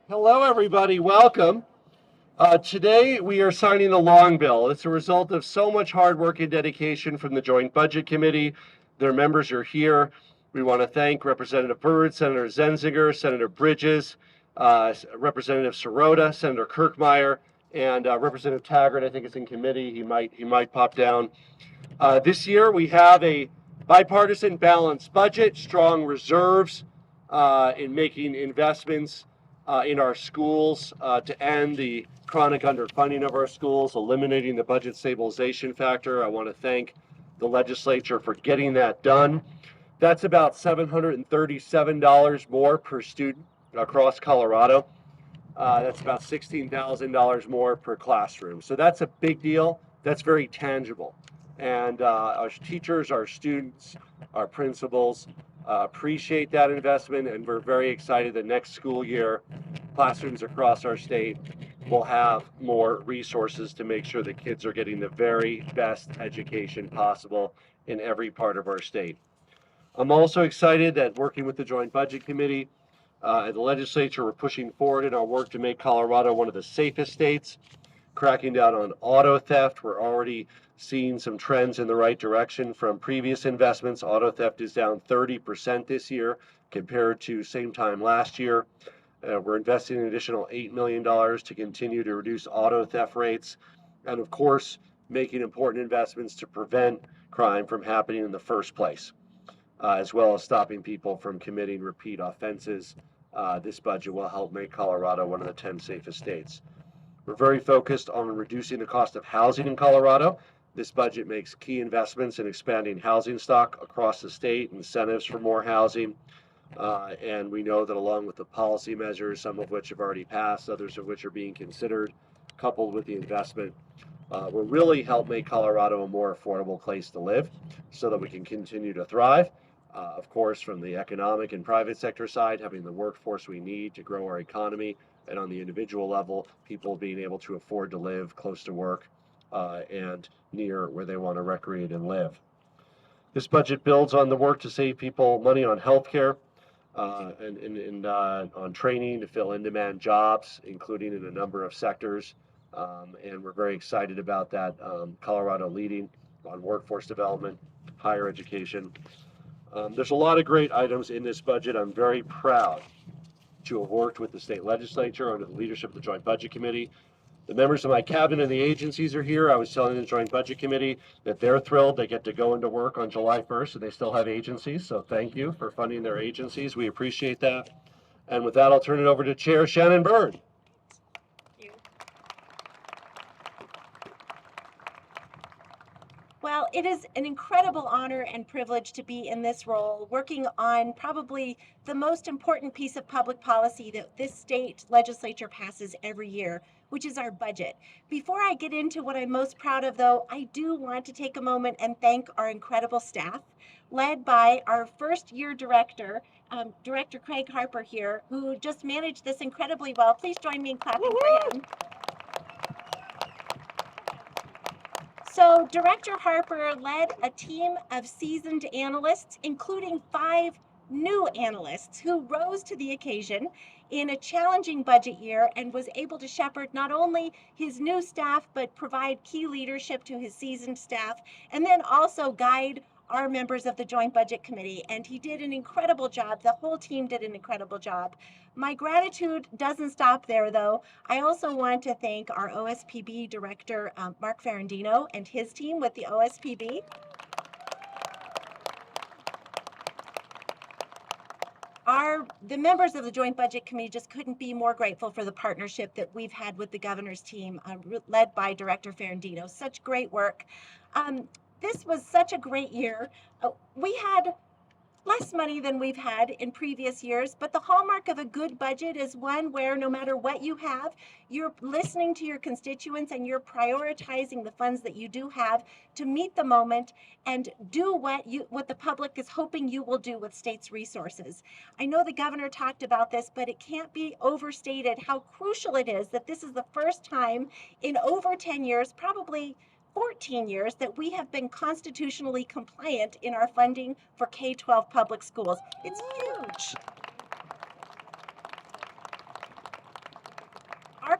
Hello, everybody. Welcome. Today, we are signing the Long Bill. It's a result of so much hard work and dedication from the Joint Budget Committee. Their members are here. We want to thank Representative Byrd, Senator Zenzinger, Senator Bridges, Representative Sirota, Senator Kirkmeyer, and Representative Taggart. I think is in committee. He might pop down. This year, we have a bipartisan balanced budget, strong reserves in making investments in our schools to end the chronic underfunding of our schools, eliminating the budget stabilization factor. I want to thank the legislature for getting that done. That's about $737 more per student across Colorado. That's about $16,000 more per classroom. So that's a big deal. That's very tangible. And our teachers, our students, our principals appreciate that investment, and we're very excited that next school year, classrooms across our state will have more resources to make sure that kids are getting the very best education possible in every part of our state. I'm also excited that working with the Joint Budget Committee and the legislature, we're pushing forward in our work to make Colorado one of the safest states, cracking down on auto theft. We're already seeing some trends in the right direction from previous investments. Auto theft is down 30% this year compared to same time last year. We're investing an additional $8 million to continue to reduce auto theft rates, and of course, making important investments to prevent crime from happening in the first place, as well as stopping people from committing repeat offenses. This budget will help make Colorado one of the 10 safest states. We're very focused on reducing the cost of housing in Colorado. This budget makes key investments in expanding housing stock across the state, incentives for more housing. And we know that along with the policy measures, some of which have already passed, others of which are being considered, coupled with the investment, will really help make Colorado a more affordable place to live so that we can continue to thrive. Of course, from the economic and private sector side, having the workforce we need to grow our economy, and on the individual level, people being able to afford to live close to work and near where they want to recreate and live. This budget builds on the work to save people money on healthcare and on training to fill in-demand jobs, including in a number of sectors. And we're very excited about that. Colorado leading on workforce development, higher education. There's a lot of great items in this budget. I'm very proud to have worked with the state legislature under the leadership of the Joint Budget Committee. The members of my cabinet and the agencies are here. I was telling the Joint Budget Committee that they're thrilled they get to go into work on July 1st and they still have agencies. So thank you for funding their agencies. We appreciate that. And with that, I'll turn it over to Chair Shannon Byrd. Well, it is an incredible honor and privilege to be in this role, working on probably the most important piece of public policy that this state legislature passes every year, which is our budget. Before I get into what I'm most proud of, though, I do want to take a moment and thank our incredible staff, led by our first-year director, Director Craig Harper here, who just managed this incredibly well. Please join me in clapping for him. So Director Harper led a team of seasoned analysts, including 5 new analysts who rose to the occasion in a challenging budget year and was able to shepherd not only his new staff, but provide key leadership to his seasoned staff, and then also guide our members of the Joint Budget Committee. And he did an incredible job. The whole team did an incredible job. My gratitude doesn't stop there, though. I also want to thank our OSPB Director, Mark Ferrandino, and his team with the OSPB. The members of the Joint Budget Committee just couldn't be more grateful for the partnership that we've had with the governor's team, led by Director Ferrandino. Such great work. This was such a great year. We had less money than we've had in previous years, but the hallmark of a good budget is one where no matter what you have, you're listening to your constituents and you're prioritizing the funds that you do have to meet the moment and do what the public is hoping you will do with state's resources. I know the governor talked about this, but it can't be overstated how crucial it is that this is the first time in over 10 years, probably 14 years, that we have been constitutionally compliant in our funding for K-12 public schools. It's huge.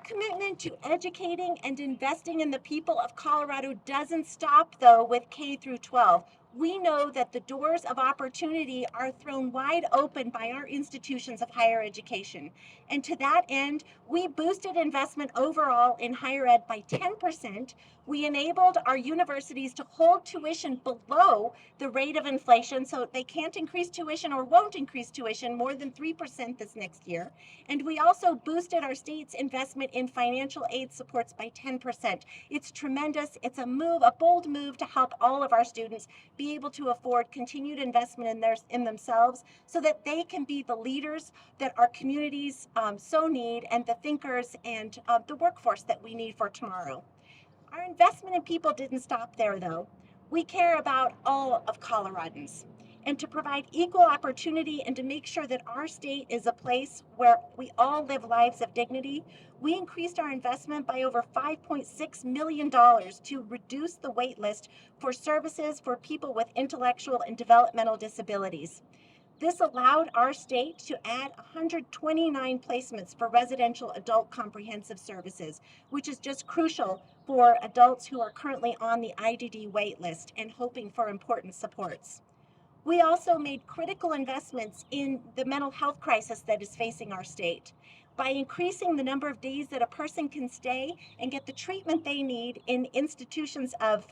commitment to educating and investing in the people of Colorado doesn't stop, though, with K through 12. We know that the doors of opportunity are thrown wide open by our institutions of higher education. And to that end, we boosted investment overall in higher ed by 10%. We enabled our universities to hold tuition below the rate of inflation, so they can't increase tuition or won't increase tuition more than 3% this next year. And we also boosted our state's investment in financial aid supports by 10%. It's tremendous. It's a move, a bold move to help all of our students be able to afford continued investment in themselves so that they can be the leaders that our communities so need, and the thinkers and the workforce that we need for tomorrow. Our investment in people didn't stop there, though. We care about all of Coloradans. And to provide equal opportunity and to make sure that our state is a place where we all live lives of dignity, we increased our investment by over $5.6 million to reduce the wait list for services for people with intellectual and developmental disabilities. This allowed our state to add 129 placements for residential adult comprehensive services, which is just crucial for adults who are currently on the IDD wait list and hoping for important supports. We also made critical investments in the mental health crisis that is facing our state by increasing the number of days that a person can stay and get the treatment they need in institutions of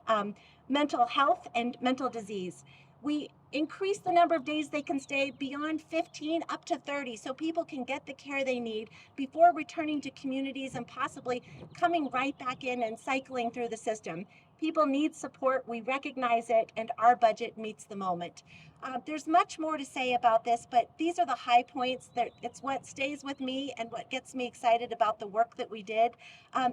mental health and mental disease. We increase the number of days they can stay beyond 15 up to 30 so people can get the care they need before returning to communities and possibly coming right back in and cycling through the system. People need support, we recognize it, and our budget meets the moment. There's much more to say about this, but these are the high points. It's what stays with me and what gets me excited about the work that we did.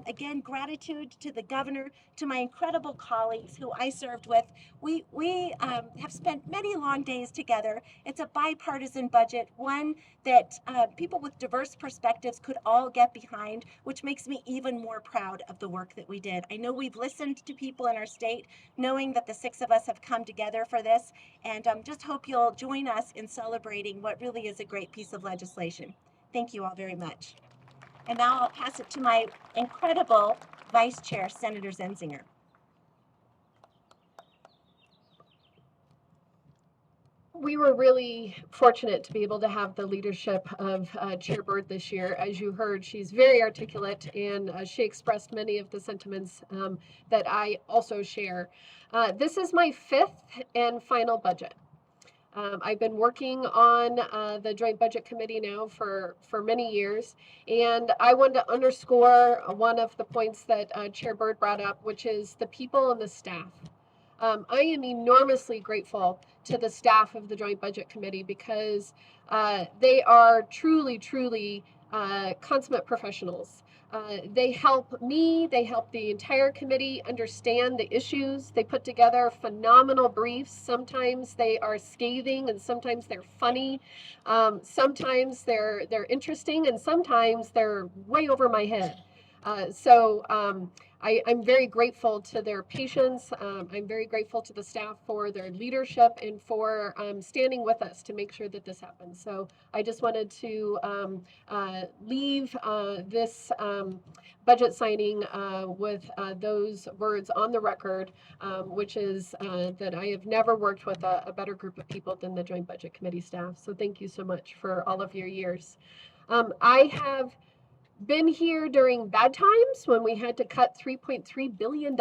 Again, gratitude to the governor, to my incredible colleagues who I served with. We have spent many long days together. It's a bipartisan budget, one that people with diverse perspectives could all get behind, which makes me even more proud of the work that we did. I know we've listened to people in our state, knowing that the 6 of us have come together for this, and just hope you'll join us in celebrating what really is a great piece of legislation. Thank you all very much. And now I'll pass it to my incredible Vice Chair, Senator Zenzinger. We were really fortunate to be able to have the leadership of Chair Bird this year. As you heard, she's very articulate, and she expressed many of the sentiments that I also share. This is my 5th and final budget. I've been working on the Joint Budget Committee now for many years, and I wanted to underscore one of the points that Chair Bird brought up, which is the people and the staff. I am enormously grateful to the staff of the Joint Budget Committee because they are truly consummate professionals. They help me, they help the entire committee understand the issues. They put together phenomenal briefs. Sometimes they are scathing and sometimes they're funny. Sometimes they're interesting and sometimes they're way over my head. I'm very grateful to their patience. I'm very grateful to the staff for their leadership and for standing with us to make sure that this happens. So I just wanted to leave this budget signing with those words on the record, which is that I have never worked with a better group of people than the Joint Budget Committee staff. So thank you so much for all of your years. I have been here during bad times when we had to cut $3.3 billion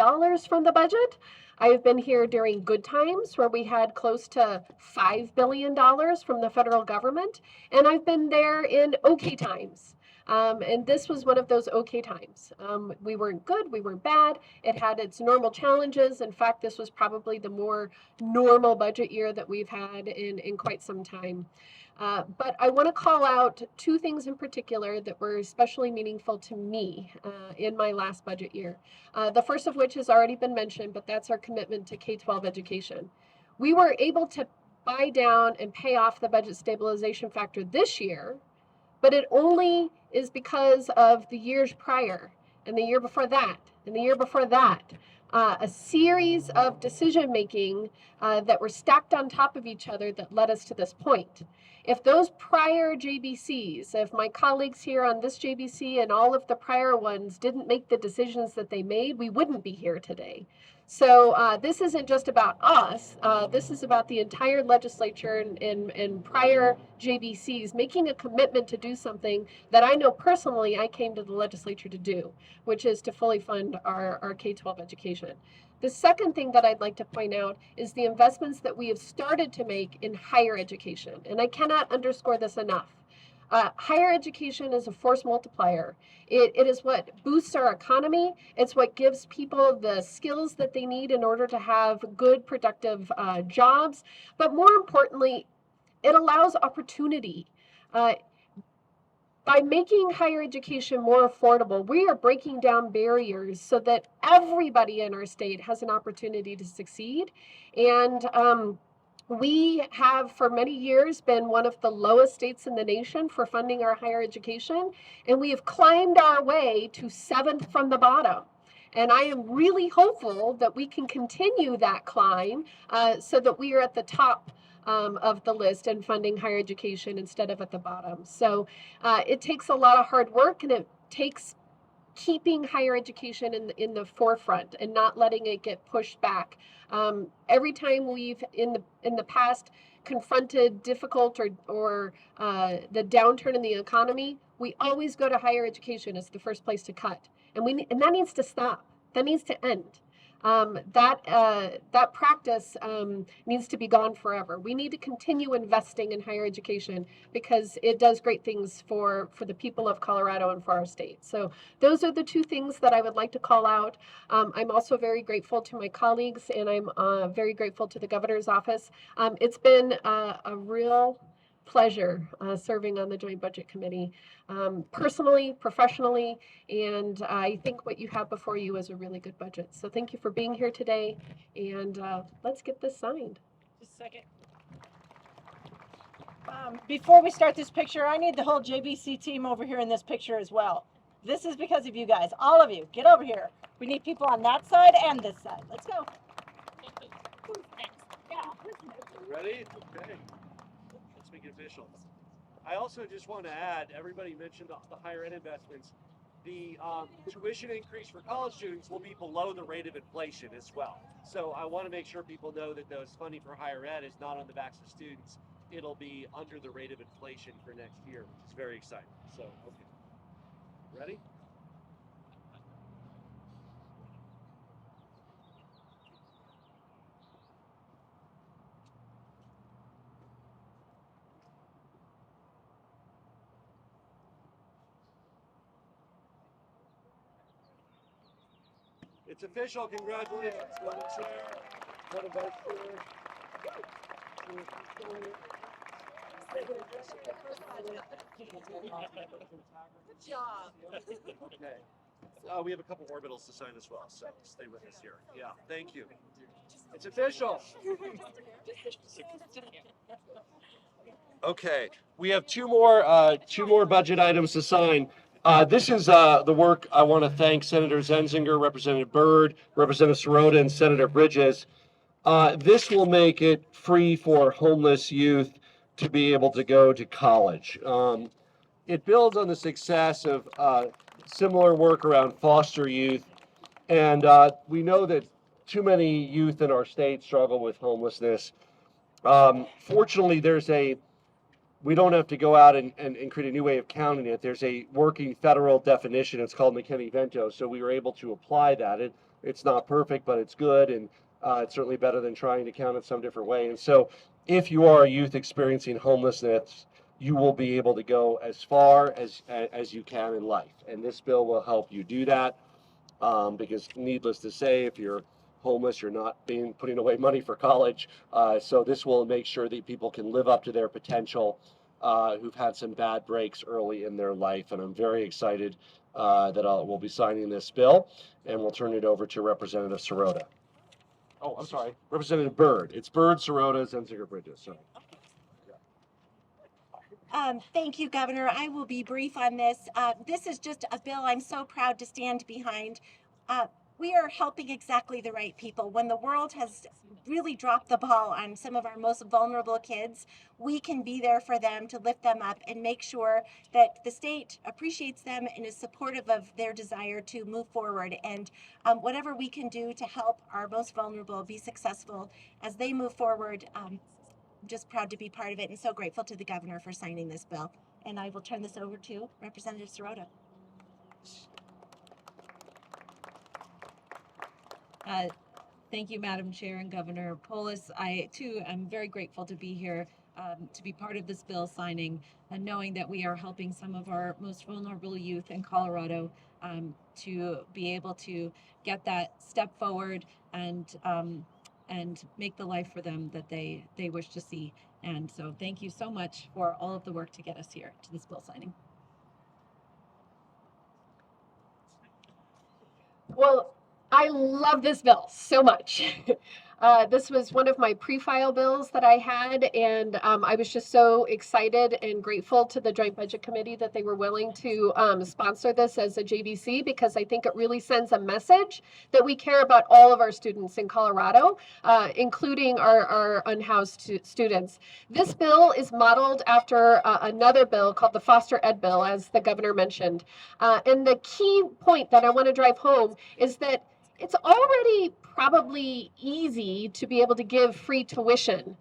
from the budget. I have been here during good times where we had close to $5 billion from the federal government. And I've been there in okay times. And this was one of those okay times. We weren't good, we weren't bad. It had its normal challenges. In fact, this was probably the more normal budget year that we've had in quite some time. But I want to call out 2 things in particular that were especially meaningful to me in my last budget year. The first of which has already been mentioned, but that's our commitment to K-12 education. We were able to buy down and pay off the budget stabilization factor this year, but it only is because of the years prior and the year before that and the year before that. A series of decision making that were stacked on top of each other that led us to this point. If those prior JBCs, if my colleagues here on this JBC and all of the prior ones didn't make the decisions that they made, we wouldn't be here today. So this isn't just about us. This is about the entire legislature and prior JBCs making a commitment to do something that I know personally I came to the legislature to do, which is to fully fund our K-12 education. The second thing that I'd like to point out is the investments that we have started to make in higher education. And I cannot underscore this enough. Higher education is a force multiplier. It is what boosts our economy. It's what gives people the skills that they need in order to have good, productive jobs. But more importantly, it allows opportunity. By making higher education more affordable, we are breaking down barriers so that everybody in our state has an opportunity to succeed. And we have for many years been one of the lowest states in the nation for funding our higher education, and we have climbed our way to 7th from the bottom. And I am really hopeful that we can continue that climb so that we are at the top of the list and funding higher education instead of at the bottom. So it takes a lot of hard work, and it takes keeping higher education in the forefront and not letting it get pushed back. Every time we've in the past confronted difficult or the downturn in the economy, we always go to higher education as the first place to cut, and that needs to stop. That needs to end. That practice needs to be gone forever. We need to continue investing in higher education because it does great things for the people of Colorado and for our state. So those are the two things that I would like to call out. I'm also very grateful to my colleagues, and I'm very grateful to the governor's office. It's been a real pleasure serving on the Joint Budget Committee, personally, professionally, and I think what you have before you is a really good budget. So thank you for being here today, and let's get this signed. Just a second. Before we start this picture, I need the whole JBC team over here in this picture as well. This is because of you guys, all of you. Get over here. We need people on that side and this side. Let's go. Ready? Okay. Let's make it official. I also just want to add, everybody mentioned the higher ed investments. The tuition increase for college students will be below the rate of inflation as well. So I want to make sure people know that those funding for higher ed is not on the backs of students. It'll be under the rate of inflation for next year, which is very exciting. So, okay. Ready? It's official. Congratulations. Go to chair. Go to vice chair. Good job. Okay. We have a couple orbitals to sign as well, so stay with us here. Yeah, thank you. It's official. Okay, we have two more budget items to sign. This is the work I want to thank Senator Zenzinger, Representative Byrd, Representative Sirota, and Senator Bridges. This will make it free for homeless youth to be able to go to college. It builds on the success of similar work around foster youth, and we know that too many youth in our state struggle with homelessness. Fortunately, we don't have to go out and create a new way of counting it. There's a working federal definition. It's called McKinney-Vento, so we were able to apply that. It's not perfect, but it's good, and it's certainly better than trying to count it some different way. And so if you are a youth experiencing homelessness, you will be able to go as far as you can in life. And this bill will help you do that, because needless to say, if you're homeless, you're not putting away money for college. So this will make sure that people can live up to their potential, who've had some bad breaks early in their life. And I'm very excited that we'll be signing this bill, and we'll turn it over to Representative Sirota. Oh, I'm sorry, Representative Byrd. It's Byrd, Sirota, Zenzinger, Bridges. Sorry. Thank you, Governor. I will be brief on this. This is just a bill I'm so proud to stand behind. we are helping exactly the right people. When the world has really dropped the ball on some of our most vulnerable kids, we can be there for them to lift them up and make sure that the state appreciates them and is supportive of their desire to move forward. And whatever we can do to help our most vulnerable be successful as they move forward, I'm just proud to be part of it and so grateful to the governor for signing this bill. And I will turn this over to Representative Sirota. Thank you, Madam Chair and Governor Polis. I, too, am very grateful to be here, to be part of this bill signing, and knowing that we are helping some of our most vulnerable youth in Colorado to be able to get that step forward and make the life for them that they wish to see. And so thank you so much for all of the work to get us here to this bill signing. Well, I love this bill so much. This was one of my pre-file bills that I had, and I was just so excited and grateful to the Joint Budget Committee that they were willing to sponsor this as a JBC, because I think it really sends a message that we care about all of our students in Colorado, including our unhoused students. This bill is modeled after another bill called the Foster Ed Bill, as the governor mentioned. And the key point that I want to drive home is that it's already probably easy to be able to give free tuition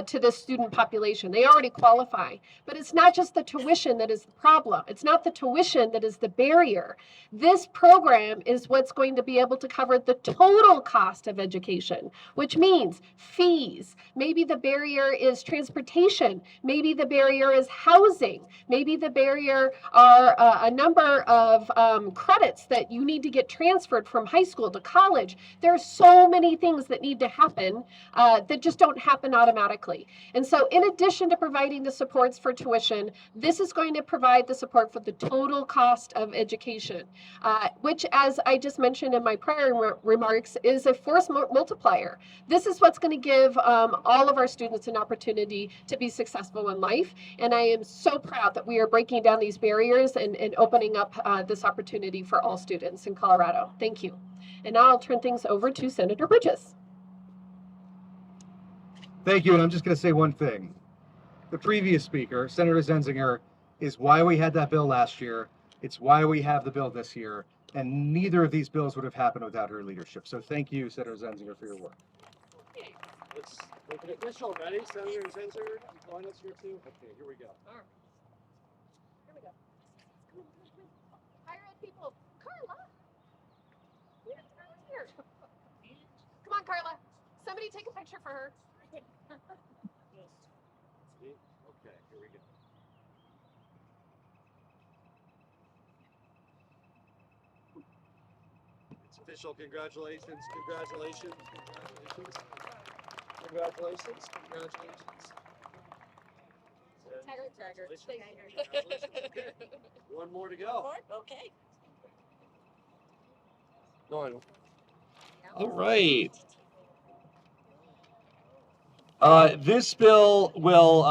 to the student population. They already qualify. But it's not just the tuition that is the problem. It's not the tuition that is the barrier. This program is what's going to be able to cover the total cost of education, which means fees. Maybe the barrier is transportation. Maybe the barrier is housing. Maybe the barrier are a number of credits that you need to get transferred from high school to college. There are so many things that need to happen that just don't happen automatically. And so in addition to providing the supports for tuition, this is going to provide the support for the total cost of education, which, as I just mentioned in my prior remarks, is a force multiplier. This is what's going to give all of our students an opportunity to be successful in life. And I am so proud that we are breaking down these barriers and opening up this opportunity for all students in Colorado. Thank you. And now I'll turn things over to Senator Bridges. Thank you, and I'm just going to say one thing. The previous speaker, Senator Zenzinger, is why we had that bill last year. It's why we have the bill this year, and neither of these bills would have happened without her leadership. So thank you, Senator Zenzinger, for your work. Let's make it official. Ready? Senator Zenzer, join us here too. Okay, here we go. All right. Here we go. Higher ed people. Carla. Here. Come on, Carla. Somebody take a picture for her. Okay, here we go. It's official. Congratulations. Congratulations. Congratulations. Congratulations. Congratulations. Taggart. Congratulations. Okay. One more to go. Okay. Go on. All right. This bill will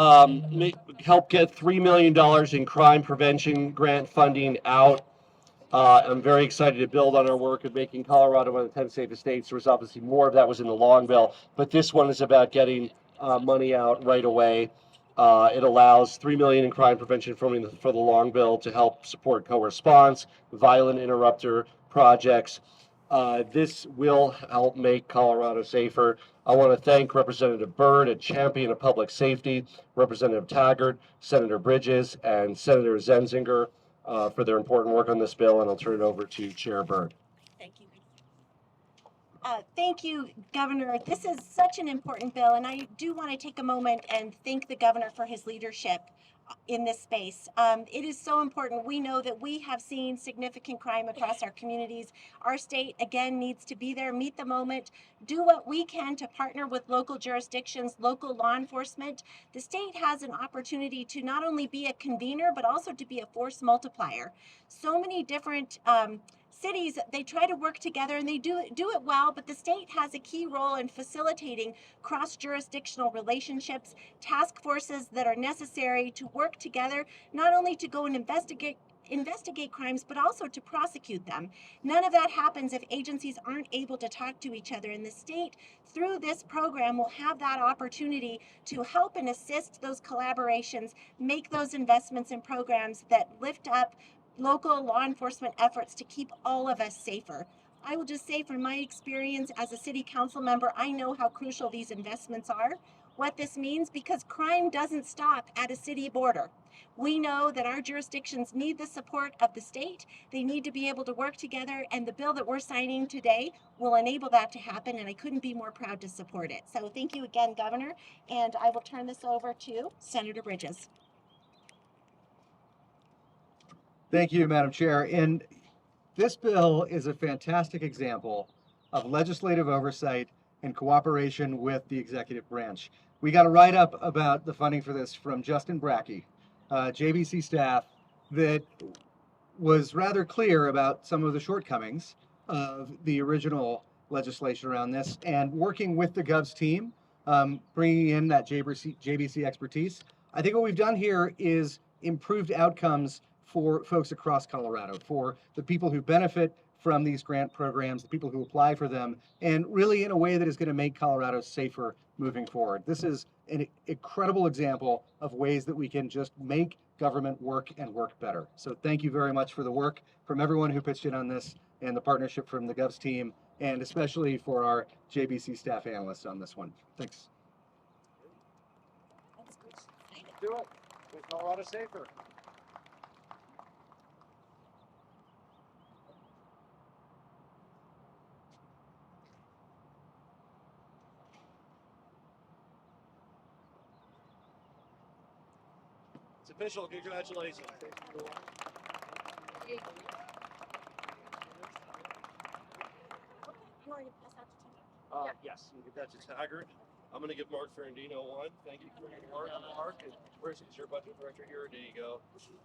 help get $3 million in crime prevention grant funding out. I'm very excited to build on our work of making Colorado one of the 10 safest states. There was obviously more of that was in the Long Bill, but this one is about getting money out right away. It allows $3 million in crime prevention funding for the Long Bill to help support co-response, violent interrupter projects. This will help make Colorado safer. I want to thank Representative Byrd, a champion of public safety, Representative Taggart, Senator Bridges, and Senator Zenzinger for their important work on this bill, and I'll turn it over to Chair Byrd. Thank you. Thank you, Governor. This is such an important bill, and I do want to take a moment and thank the governor for his leadership in this space. It is so important. We know that we have seen significant crime across our communities. Our state, again, needs to be there, meet the moment, do what we can to partner with local jurisdictions, local law enforcement. The state has an opportunity to not only be a convener, but also to be a force multiplier. So many different cities, they try to work together and they do it well, but the state has a key role in facilitating cross-jurisdictional relationships, task forces that are necessary to work together, not only to go and investigate investigate crimes, but also to prosecute them. None of that happens if agencies aren't able to talk to each other. And the state, through this program, will have that opportunity to help and assist those collaborations, make those investments in programs that lift up local law enforcement efforts to keep all of us safer. I will just say from my experience as a city council member, I know how crucial these investments are, what this means, because crime doesn't stop at a city border. We know that our jurisdictions need the support of the state. They need to be able to work together, and the bill that we're signing today will enable that to happen, and I couldn't be more proud to support it. So thank you again, Governor, and I will turn this over to Senator Bridges. Thank you, Madam Chair. And this bill is a fantastic example of legislative oversight and cooperation with the executive branch. We got a write-up about the funding for this from Justin Brackey, JBC staff, that was rather clear about some of the shortcomings of the original legislation around this, and working with the Govs team, bringing in that JBC expertise. I think what we've done here is improved outcomes for folks across Colorado, for the people who benefit from these grant programs, the people who apply for them, and really in a way that is going to make Colorado safer moving forward. This is an incredible example of ways that we can just make government work and work better. So thank you very much for the work from everyone who pitched in on this, and the partnership from the Govs team, and especially for our JBC staff analysts on this one. Thanks. Do it. Make Colorado safer. It's official. Congratulations. Yes, you can get that to Taggart. I'm going to give Mark Ferrandino one. Thank you for your work, Mark. And where's your budget director here? There you go.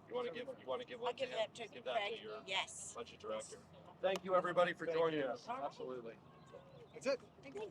You want to give one I'll give to him? that to Give that Craig. to your Yes. budget director. Thank you, everybody, for joining us. Absolutely. That's it. Thank you.